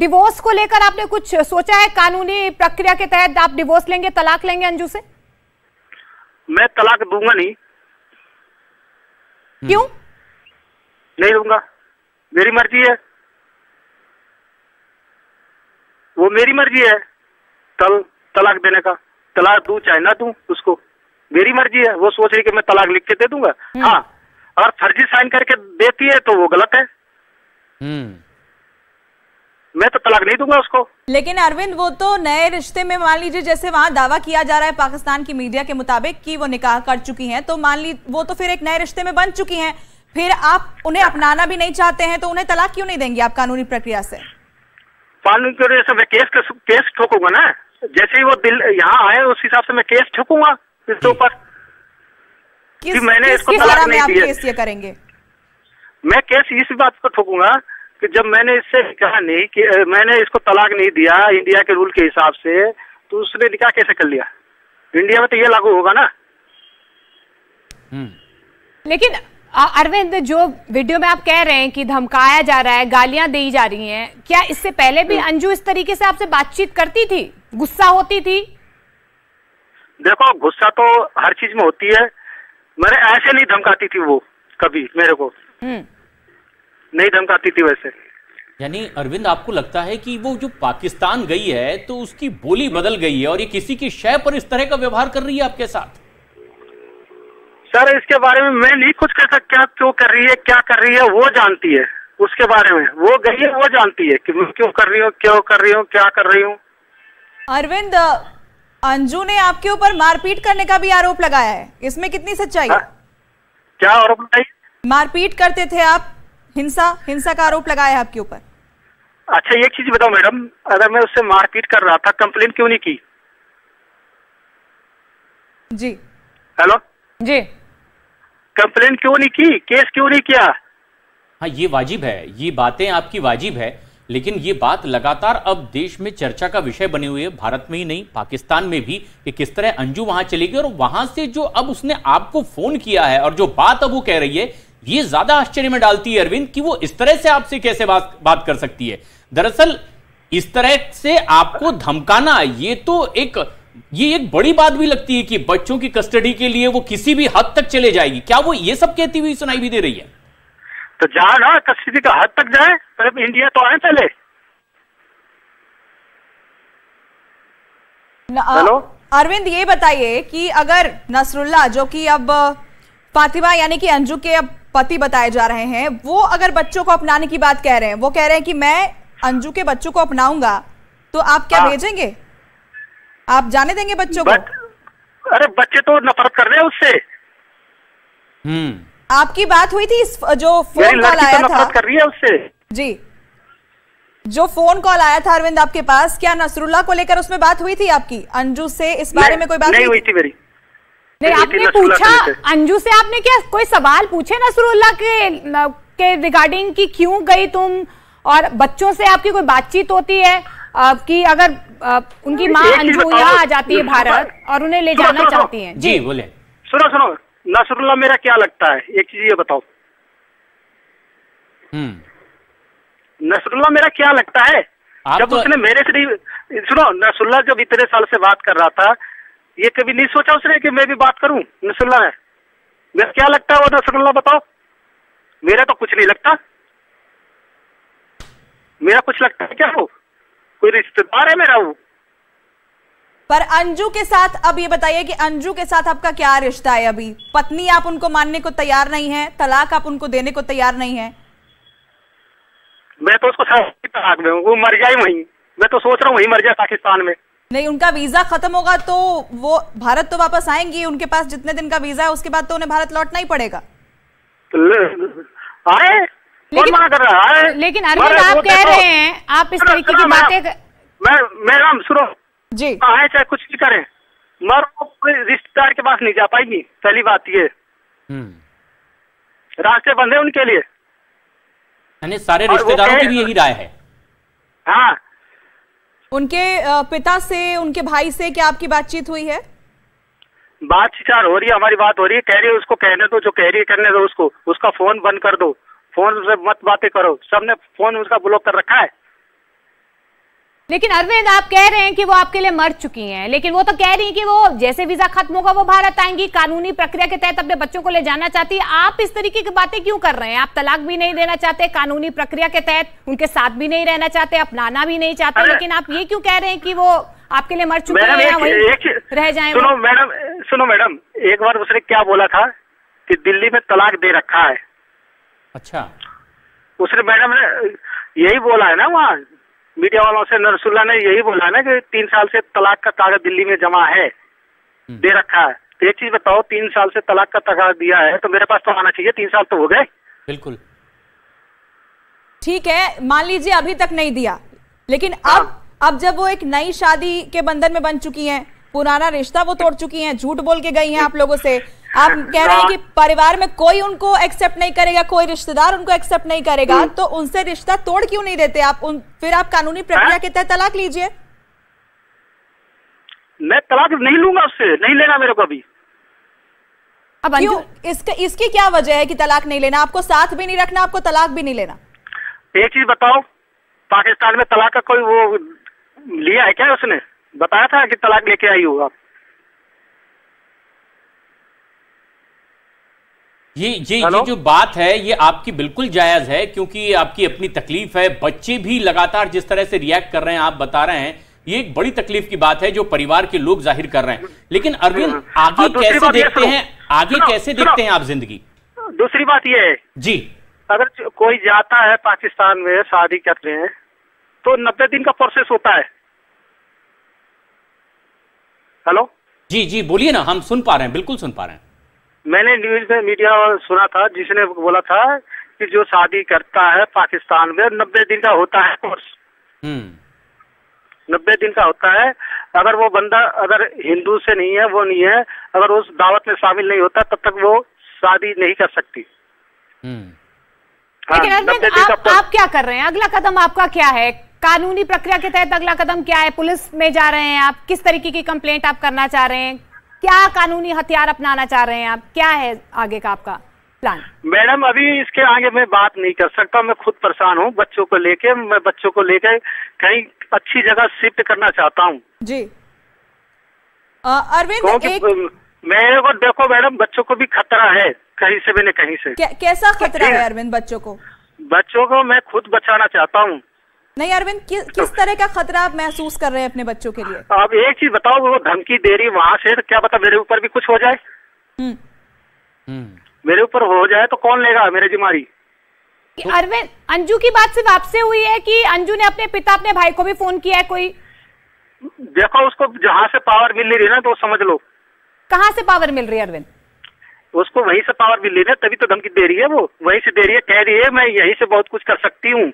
Divorce को लेकर आपने कुछ सोचा है? कानूनी प्रक्रिया के तहत आप डिवोर्स लेंगे, तलाक लेंगे अंजू से? मैं तलाक दूंगा नहीं। क्यों नहीं दूंगा? मेरी मर्जी है, वो मेरी मर्जी है तलाक देने का। तलाक दूं चाहे ना दूं, उसको मेरी मर्जी है। वो सोच रही कि मैं तलाक लिख के दे दूंगा। हाँ, अगर फर्जी साइन करके देती है तो वो गलत है। मैं तो तलाक नहीं दूंगा उसको। लेकिन अरविंद, वो तो नए रिश्ते में मान लीजिए, जैसे वहां दावा किया जा रहा है पाकिस्तान की मीडिया के मुताबिक कि वो निकाह कर चुकी हैं, तो मान ली वो तो फिर एक नए रिश्ते में बन चुकी हैं, फिर आप उन्हें अपनाना भी नहीं चाहते हैं, तो उन्हें तलाक क्यों नहीं देंगे आप कानूनी प्रक्रिया से? कानूनी प्रक्रिया से मैं केस ठोकूंगा ना। जैसे ही वो दिल यहाँ आए उस हिसाब से मैं केस ठोकूंगा इसके ऊपर। मैंने इसको तलाक नहीं दिया। केस ये करेंगे? मैं केस इस बात पर ठोकूंगा कि जब मैंने इससे कहा नहीं कि मैंने इसको तलाक नहीं दिया इंडिया के रूल के हिसाब से, तो उसने निकाह कैसे कर लिया? इंडिया में तो ये लागू होगा ना। लेकिन अरविंद, जो वीडियो में आप कह रहे हैं कि धमकाया जा रहा है, गालियां दी जा रही हैं, क्या इससे पहले भी अंजू इस तरीके से आपसे बातचीत करती थी, गुस्सा होती थी? देखो, गुस्सा तो हर चीज में होती है। मैंने ऐसे नहीं धमकाती थी वो कभी, मेरे को नहीं धमकाती थी वैसे। यानी अरविंद, आपको लगता है कि वो जो पाकिस्तान गई है तो उसकी बोली बदल गई है और ये किसी की शय पर इस तरह का व्यवहार कर रही है आपके साथ? सर, इसके बारे में मैं नहीं कुछ कह सकता। क्यों कर रही है, क्या कर रही है, वो जानती है। उसके बारे में वो गई है, वो जानती है कि मैं क्यों कर रही हूँ, क्यों कर रही हूँ, क्या कर रही हूँ। अरविंद, अंजू ने आपके ऊपर मारपीट करने का भी आरोप लगाया है, इसमें कितनी सच्चाई है? क्या आरोप लगाई? मारपीट करते थे आप, हिंसा का आरोप लगाया है आपके ऊपर। अच्छा, एक चीज बताओ मैडम, अगर मैं उससे मारपीट कर रहा था, कंप्लेन क्यों नहीं की? जी हेलो जी, कंप्लेन क्यों नहीं की, केस क्यों नहीं किया? हाँ, ये वाजिब है, ये बातें आपकी वाजिब है, लेकिन ये बात लगातार अब देश में चर्चा का विषय बनी हुई है, भारत में ही नहीं पाकिस्तान में भी, कि किस तरह अंजू वहां चली गई और वहां से जो अब उसने आपको फोन किया है और जो बात अब वो कह रही है, ये ज्यादा आश्चर्य में डालती है अरविंद कि वो इस तरह से आपसे कैसे बात कर सकती है। दरअसल इस तरह से आपको धमकाना, ये एक बड़ी बात भी लगती है कि बच्चों की कस्टडी के लिए वो किसी भी हद तक चले जाएगी। क्या वो ये सब कहती हुई सुनाई भी दे रही है? तो जा ना, कस्टडी का हद तक जाए, पर इंडिया तो आए पहले। हेलो अरविंद, ये बताइए कि अगर नसरुल्लाह, जो कि अब फातिमा यानी कि अंजू के अब पति बताए जा रहे हैं, वो अगर बच्चों को अपनाने की बात कह रहे हैं, वो कह रहे हैं कि मैं अंजू के बच्चों को अपनाऊंगा, तो आप क्या भेजेंगे? आप जाने देंगे बच्चों को? अरे बच्चे तो नफरत कर रहे हैं उससे। आपकी बात हुई थी, इस जो फोन कॉल आया था, नफरत कर रही है उससे। जी, जो फोन कॉल आया था अरविंद आपके पास, क्या नसरुल्लाह को लेकर उसमें बात हुई थी आपकी? अंजू से इस बारे में कोई बात नहीं हुई थी मेरी? नहीं, आपने पूछा अंजू से? आपने क्या कोई सवाल पूछे नसरुल्लाह के रिगार्डिंग कि क्यों गई तुम, और बच्चों से आपकी कोई बातचीत होती है कि अगर उनकी माँ अंजू यहाँ आ जाती है भारत और उन्हें ले जाना चाहती हैं? जी बोले। सुनो, नसरुल्लाह मेरा क्या लगता है, एक चीज ये बताओ। नसरुल्लाह मेरा क्या लगता है? जब उसने मेरे से नहीं, सुनो, नसरुल्लाह जब इतने साल से बात कर रहा था, ये कभी नहीं सोचा उसने कि मैं भी बात करूं? नसरुल्लाह है, मेरा क्या लगता है वो? नसरुल्लाह बताओ। मेरा तो कुछ नहीं लगता। मेरा कुछ लगता है क्या? वो कोई रिश्तेदार है मेरा वो? पर अंजू के साथ, अब ये बताइए कि अंजू के साथ आपका क्या रिश्ता है? अभी पत्नी आप उनको मानने को तैयार नहीं है, तलाक आप उनको देने को तैयार नहीं है? मैं तो उसको तलाक में हूँ, वो मर जाए वहीं। मैं तो सोच रहा हूँ वहीं मर जाए पाकिस्तान में। नहीं, उनका वीजा खत्म होगा तो वो भारत तो वापस आएंगी, उनके पास जितने दिन का वीजा है उसके बाद तो उन्हें भारत लौटना ही पड़ेगा। आए, कौन मना कर रहा है? लेकिन अरविंद, आप कह रहे हैं, आप इस तरीके की बातें, मैडम सुनो जी, आए चाहे कुछ भी करें, मर कोई रिश्तेदार के पास नहीं जा पाएगी। पहली बात ये, रास्ते बंद है उनके लिए। यानी सारे रिश्तेदारों की भी यही राय है? हाँ। उनके पिता से, उनके भाई से क्या आपकी बातचीत हुई है? बातचीत हो रही है, हमारी बात हो रही है। कह रही है उसको कहने दो, जो कह रही है करने दो उसको। उसका फोन बंद कर दो, फोन से मत बातें करो। सबने फोन उसका ब्लॉक कर रखा है। लेकिन अरविंद, आप कह रहे हैं कि वो आपके लिए मर चुकी हैं, लेकिन वो तो कह रही हैं कि वो जैसे वीजा खत्म होगा वो भारत आएंगी, कानूनी प्रक्रिया के तहत अपने बच्चों को ले जाना चाहती है। आप इस तरीके की बातें क्यों कर रहे हैं? आप तलाक भी नहीं देना चाहते, कानूनी प्रक्रिया के तहत उनके साथ भी नहीं रहना चाहते, अपनाना भी नहीं चाहते, लेकिन आप ये क्यों कह रहे हैं कि वो आपके लिए मर चुके हैं या वहीं रह जाएं? सुनो मैडम, एक बार उसने क्या बोला था कि दिल्ली में तलाक दे रखा है। अच्छा, उसने मैडम ने यही बोला है ना, वहाँ मीडिया वालों से नरसुल्ला ने यही बोला है ना कि 3 साल से तलाक का कागज दिल्ली में जमा है, दे रखा है। तो एक चीज बताओ, 3 साल से तलाक का कागज दिया है तो मेरे पास तो आना चाहिए, 3 साल तो हो गए। बिल्कुल ठीक है, मान लीजिए अभी तक नहीं दिया, लेकिन अब जब वो एक नई शादी के बंधन में बन चुकी हैं, पुराना रिश्ता वो तोड़ चुकी हैं, झूठ बोल के गई हैं आप लोगों से, आप कह रहे हैं कि परिवार में कोई उनको एक्सेप्ट नहीं करेगा, कोई रिश्तेदार उनको एक्सेप्ट नहीं करेगा, तो उनसे रिश्ता तोड़ क्यों नहीं देते आप? फिर आप कानूनी प्रक्रिया के तहत तलाक लीजिए। मैं तलाक नहीं लूंगा उससे, नहीं लेना मेरे को अभी। अब क्यों? इसकी क्या वजह है कि तलाक नहीं लेना? आपको साथ भी नहीं रखना, आपको तलाक भी नहीं लेना? एक चीज बताओ, पाकिस्तान में तलाक का कोई वो लिया है क्या? उसने बताया था कि तलाक लेके आई होगा। ये जो बात है ये आपकी बिल्कुल जायज है, क्योंकि आपकी अपनी तकलीफ है। बच्चे भी लगातार जिस तरह से रिएक्ट कर रहे हैं, आप बता रहे हैं, ये एक बड़ी तकलीफ की बात है जो परिवार के लोग जाहिर कर रहे हैं। लेकिन अरविंद, आगे कैसे देखते हैं, कैसे देखते हैं आप जिंदगी? दूसरी बात ये है जी, अगर कोई जाता है पाकिस्तान में शादी करते हैं तो 90 दिन का प्रोसेस होता है। हेलो जी बोलिए ना, हम सुन पा रहे हैं, बिल्कुल सुन पा रहे हैं। मैंने न्यूज में मीडिया सुना था, जिसने बोला था कि जो शादी करता है पाकिस्तान में 90 दिन का होता है कोर्स। 90 दिन का होता है। अगर वो बंदा अगर हिंदू से नहीं है, वो नहीं है, अगर उस दावत में शामिल नहीं होता, तब तक वो शादी नहीं कर सकती। लेकिन अरविंद, आप क्या कर रहे हैं? अगला कदम आपका क्या है? कानूनी प्रक्रिया के तहत अगला कदम क्या है? पुलिस में जा रहे हैं आप? किस तरीके की कंप्लेंट आप करना चाह रहे हैं? क्या कानूनी हथियार अपनाना चाह रहे हैं आप? क्या है आगे का आपका प्लान? मैडम, अभी इसके आगे मैं बात नहीं कर सकता, मैं खुद परेशान हूँ बच्चों को लेके। मैं बच्चों को लेके कहीं अच्छी जगह शिफ्ट करना चाहता हूँ जी। अरविंद, मेरे को देखो मैडम, बच्चों को भी खतरा है कहीं से भी, कहीं से। कैसा खतरा है अरविंद बच्चों को? बच्चों को मैं खुद बचाना चाहता हूँ। नहीं अरविंद, किस तरह का खतरा आप महसूस कर रहे हैं अपने बच्चों के लिए? अब एक चीज बताओ, वो धमकी दे रही वहां से, तो क्या पता मेरे ऊपर भी कुछ हो जाए। मेरे ऊपर हो जाए तो कौन लेगा मेरी जिम्मेदारी? अरविंद, अंजू की बात सिर्फ आपसे हुई है कि अंजू ने अपने पिता, अपने भाई को भी फोन किया है कोई? देखो, उसको जहाँ से पावर मिल रही है ना, तो समझ लो। कहाँ से पावर मिल रही है अरविंद? उसको वहीं से पावर मिल रही है, तभी तो धमकी दे रही है। वो वहीं से दे रही है, कह रही है मैं यहीं से बहुत कुछ कर सकती हूँ।